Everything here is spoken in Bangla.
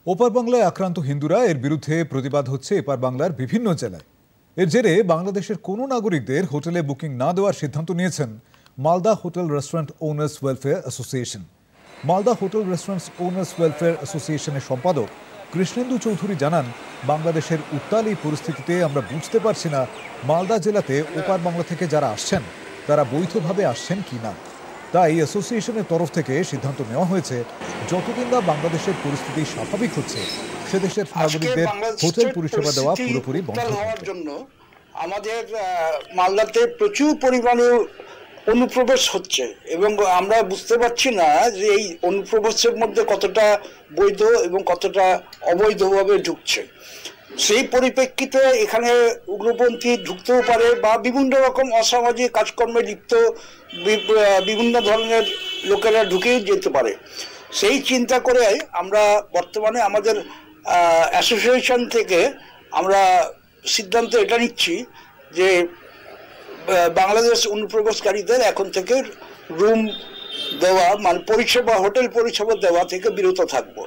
ওপার বাংলায় আক্রান্ত হিন্দুরা এর বিরুদ্ধে প্রতিবাদ হচ্ছে এপার বাংলার বিভিন্ন জেলায়। এর জেরে বাংলাদেশের কোনো নাগরিকদের হোটেলে বুকিং না দেওয়ার সিদ্ধান্ত নিয়েছেন Malda hotel restaurant owners welfare association. Malda hotel restaurants owners welfare অ্যাসোসিয়েশনের সম্পাদক কৃষ্ণেন্দু চৌধুরী জানান, বাংলাদেশের উত্তাল এই পরিস্থিতিতে আমরা বুঝতে পারছি না মালদা জেলাতে ওপার বাংলা থেকে যারা আসছেন তারা বৈধভাবে আসছেন কিনা। তাই অ্যাসোসিয়েশনের তরফ থেকে সিদ্ধান্ত নেওয়া হয়েছে, যতদিন না বাংলাদেশের পরিস্থিতি স্বাভাবিক হচ্ছে সে দেশের নাগরিকদের হোটেল পরিষেবা দেওয়া পুরোপুরি বন্ধ হওয়ার জন্য আমাদের মালদাতে প্রচুর পরিমাণে অনুপ্রবেশ হচ্ছে এবং আমরা বুঝতে পারছি না যে এই অনুপ্রবেশের মধ্যে কতটা বৈধ এবং কতটা অবৈধভাবে ঢুকছে। সেই পরিপ্রেক্ষিতে এখানে উগ্রপন্থী ঢুকতেও পারে বা বিভিন্ন রকম অসামাজিক কাজকর্মে লিপ্ত বিভিন্ন ধরনের লোকেরা ঢুকেই যেতে পারে। সেই চিন্তা করে আমরা বর্তমানে আমাদের অ্যাসোসিয়েশন থেকে আমরা সিদ্ধান্ত এটা নিচ্ছি যে বাংলাদেশ অনুপ্রবেশকারীদের এখন থেকে রুম দেওয়া মানে পরিষেবা হোটেল পরিষেবা দেওয়া থেকে বিরত থাকবো।